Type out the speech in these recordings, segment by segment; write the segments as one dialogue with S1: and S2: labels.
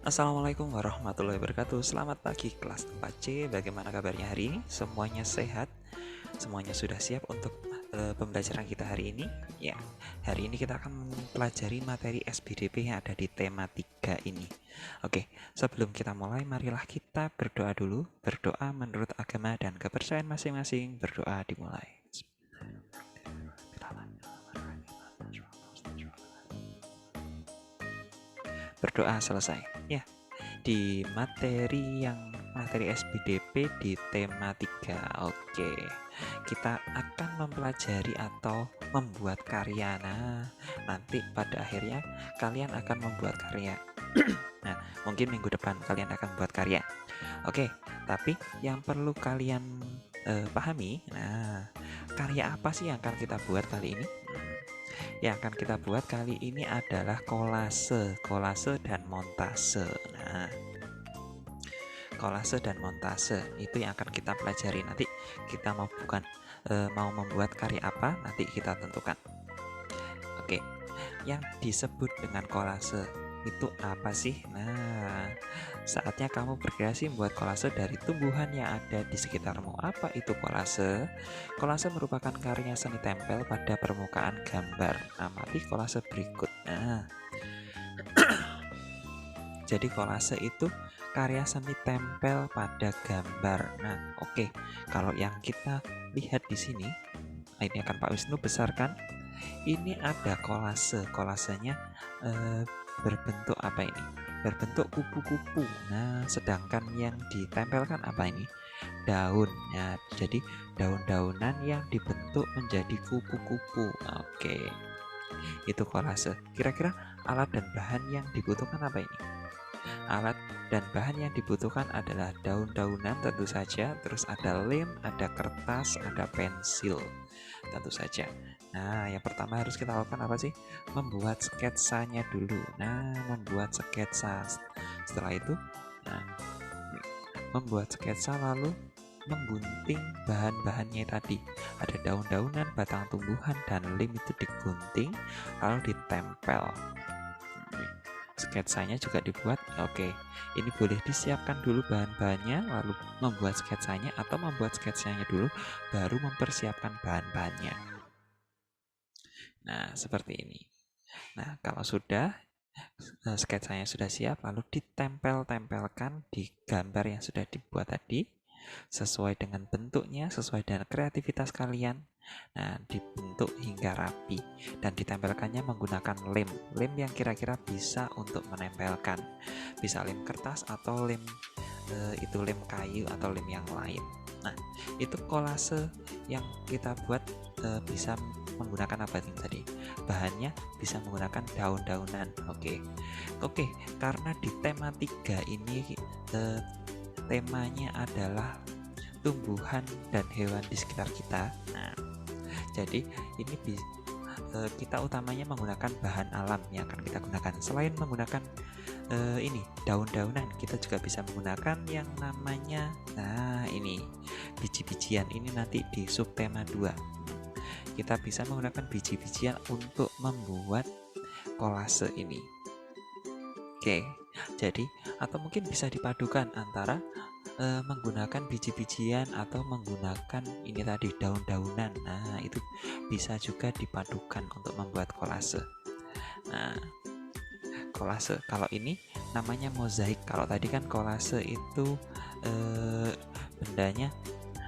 S1: Assalamualaikum warahmatullahi wabarakatuh. Selamat pagi kelas 4C. Bagaimana kabarnya hari ini? Semuanya sehat? Semuanya sudah siap untuk pembelajaran kita hari ini? Ya, hari ini kita akan mempelajari materi SBDP yang ada di tema 3 ini. Oke, sebelum kita mulai, marilah kita berdoa dulu. Berdoa menurut agama dan kepercayaan masing-masing. Berdoa dimulai. Berdoa selesai. Ya, di materi SBDP di tema 3. Oke, kita akan mempelajari atau membuat karya. Nah, nanti pada akhirnya kalian akan membuat karya. Nah, mungkin minggu depan kalian akan membuat karya. Oke, tapi yang perlu kalian pahami, nah, karya apa sih yang akan kita buat kali ini? Yang akan kita buat kali ini adalah kolase dan montase. Nah, kolase dan montase itu yang akan kita pelajari nanti. Kita mau membuat karya apa, nanti kita tentukan. Oke, yang disebut dengan kolase itu apa sih? Nah, saatnya kamu berkreasi membuat kolase dari tumbuhan yang ada di sekitarmu. Apa itu kolase? Kolase merupakan karya seni tempel pada permukaan gambar. Amati kolase berikut. Nah, jadi kolase itu karya seni tempel pada gambar. Nah, oke. Kalau yang kita lihat di sini, ini akan Pak Wisnu besarkan. Ini ada kolase. Kolasenya berbentuk apa ini? Berbentuk kupu-kupu. Nah, sedangkan yang ditempelkan apa ini? Daun. Ya, jadi daun-daunan yang dibentuk menjadi kupu-kupu. Oke. Itu kolase. Kira-kira alat dan bahan yang dibutuhkan apa ini? Alat dan bahan yang dibutuhkan adalah daun-daunan tentu saja, terus ada lem, ada kertas, ada pensil tentu saja. Nah, yang pertama harus kita lakukan apa sih? Membuat sketsanya dulu. Nah, membuat sketsa. Setelah itu, nah, membuat sketsa lalu menggunting bahan-bahannya tadi. Ada daun-daunan, batang tumbuhan, dan lem itu digunting lalu ditempel. Sketsanya juga dibuat. Oke, ini boleh disiapkan dulu bahan-bahannya lalu membuat sketsanya, atau membuat sketsanya dulu baru mempersiapkan bahan-bahannya. Nah, seperti ini. Nah, kalau sudah sketsanya sudah siap, lalu ditempel-tempelkan di gambar yang sudah dibuat tadi sesuai dengan bentuknya, sesuai dengan kreativitas kalian. Nah, dibentuk hingga rapi dan ditempelkannya menggunakan lem. Lem yang kira-kira bisa untuk menempelkan. Bisa lem kertas atau lem lem kayu atau lem yang lain. Nah, itu kolase yang kita buat bisa menggunakan apa tadi? Bahannya bisa menggunakan daun-daunan. Oke, karena di tema 3 ini temanya adalah tumbuhan dan hewan di sekitar kita. Nah, jadi ini kita utamanya menggunakan bahan alam yang akan kita gunakan. Selain menggunakan ini daun-daunan, kita juga bisa menggunakan yang namanya, nah ini biji-bijian. Ini nanti di subtema 2 kita bisa menggunakan biji-bijian untuk membuat kolase ini. Oke, jadi atau mungkin bisa dipadukan antara menggunakan biji-bijian atau menggunakan ini tadi daun-daunan. Nah, itu bisa juga dipadukan untuk membuat kolase. Nah, kolase kalau ini namanya mozaik. Kalau tadi kan kolase itu bendanya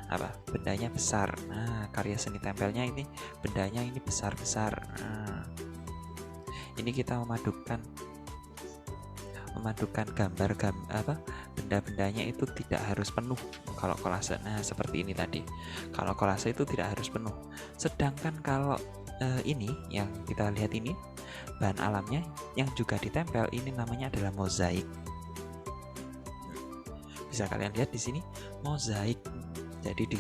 S1: apa? Bendanya besar. Nah, karya seni tempelnya ini bendanya ini besar-besar. Nah, ini kita memadukan gambar benda-bendanya itu tidak harus penuh kalau kolase. Nah, seperti ini tadi. Kalau kolase itu tidak harus penuh. Sedangkan kalau ini yang kita lihat ini bahan alamnya yang juga ditempel, ini namanya adalah mozaik. Bisa kalian lihat di sini mozaik. Jadi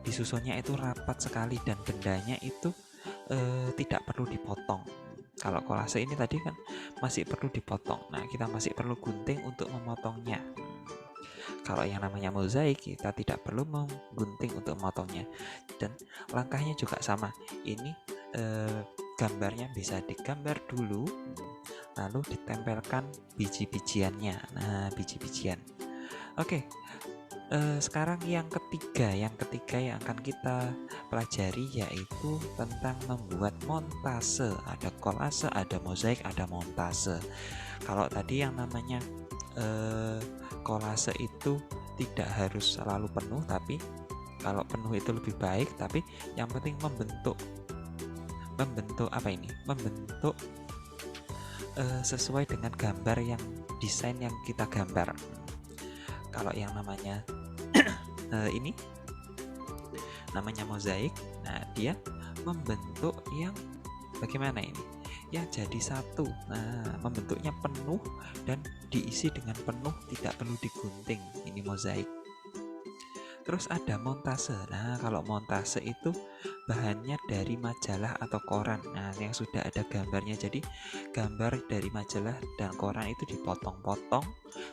S1: disusunnya itu rapat sekali dan bendanya itu tidak perlu dipotong. Kalau kolase ini tadi kan masih perlu dipotong. Nah, kita masih perlu gunting untuk memotongnya. Kalau yang namanya mozaik, kita tidak perlu menggunting untuk memotongnya. Dan langkahnya juga sama. Ini gambarnya bisa digambar dulu, lalu ditempelkan biji-bijiannya. Nah, biji-bijian. Oke, sekarang yang ketiga yang akan kita pelajari yaitu tentang membuat montase. Ada kolase, ada mozaik, ada montase. Kalau tadi yang namanya kolase itu tidak harus selalu penuh, tapi kalau penuh itu lebih baik, tapi yang penting membentuk sesuai dengan gambar yang desain yang kita gambar. Kalau yang namanya ini namanya mozaik, nah dia membentuk yang bagaimana ini? Ya jadi satu. Nah, membentuknya penuh dan diisi dengan penuh, tidak perlu digunting. Ini mozaik. Terus ada montase. Nah, kalau montase itu bahannya dari majalah atau koran. Nah, yang sudah ada gambarnya. Jadi gambar dari majalah dan koran itu dipotong-potong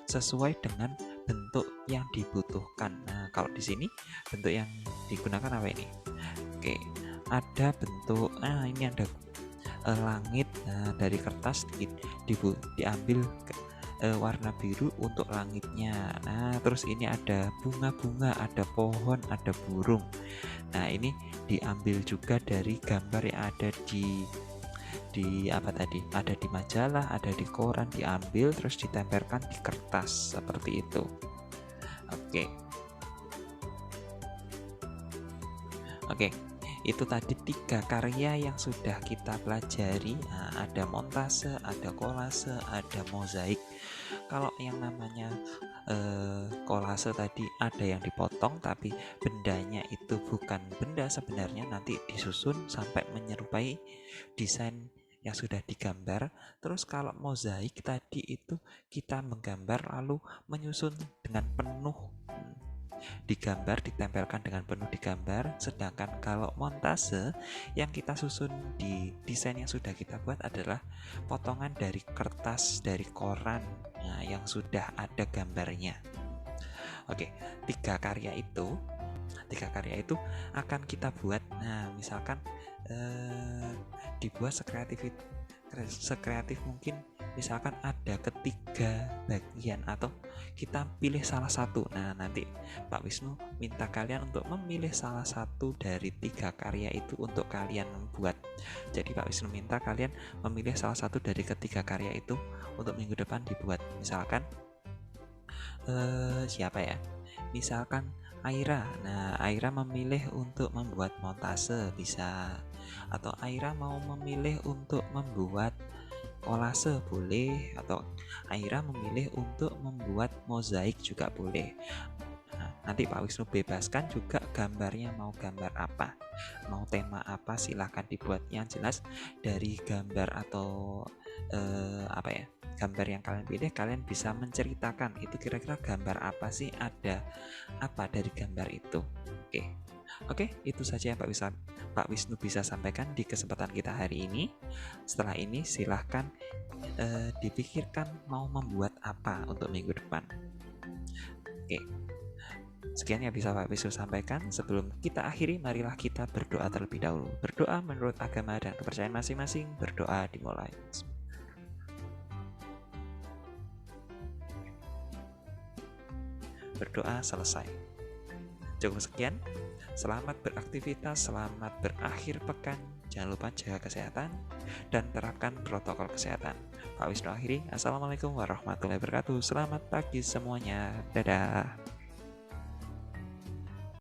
S1: sesuai dengan bentuk yang dibutuhkan. Nah, kalau di sini bentuk yang digunakan apa ini? Oke, ada bentuk ini ada langit. Nah, dari kertas diambil warna biru untuk langitnya. Nah, terus ini ada bunga-bunga, ada pohon, ada burung. Nah, ini diambil juga dari gambar yang ada di apa tadi, ada di majalah, ada di koran, diambil terus ditempelkan di kertas seperti itu. Oke, itu tadi 3 karya yang sudah kita pelajari. Nah, ada montase, ada kolase, ada mozaik. Kalau yang namanya kolase tadi ada yang dipotong, tapi bendanya itu bukan benda sebenarnya, nanti disusun sampai menyerupai desain yang sudah digambar. Terus kalau mozaik tadi itu kita menggambar lalu menyusun dengan penuh digambar, ditempelkan dengan penuh digambar. Sedangkan kalau montase yang kita susun di desain yang sudah kita buat adalah potongan dari kertas, dari koran, nah, yang sudah ada gambarnya. Oke, 3 karya itu akan kita buat. Nah, misalkan dibuat sekreatif mungkin. Misalkan ada ketiga bagian atau kita pilih salah satu. Nah, nanti Pak Wisnu minta kalian untuk memilih salah satu dari 3 karya itu untuk kalian buat. Jadi Pak Wisnu minta kalian memilih salah satu dari ketiga karya itu untuk minggu depan dibuat. Misalkan siapa ya? Misalkan Aira. Nah, Aira memilih untuk membuat montase bisa, atau Aira mau memilih untuk membuat kolase boleh, atau Aira memilih untuk membuat mozaik juga boleh. Nah, nanti Pak Wisnu bebaskan juga gambarnya mau gambar apa, mau tema apa, silahkan dibuat. Yang jelas dari gambar atau gambar yang kalian pilih, kalian bisa menceritakan itu kira-kira gambar apa sih, ada apa dari gambar itu. Oke, itu saja yang Pak Wisnu bisa sampaikan di kesempatan kita hari ini. Setelah ini silahkan dipikirkan mau membuat apa untuk minggu depan. Oke, sekian yang bisa Pak Wisnu sampaikan. Sebelum kita akhiri, marilah kita berdoa terlebih dahulu. Berdoa menurut agama dan kepercayaan masing-masing. Berdoa dimulai. Berdoa selesai. Cukup sekian. Selamat beraktivitas, selamat berakhir pekan. Jangan lupa jaga kesehatan dan terapkan protokol kesehatan. Pak Wisnu akhiri. Assalamualaikum warahmatullahi wabarakatuh. Selamat pagi semuanya. Dadah.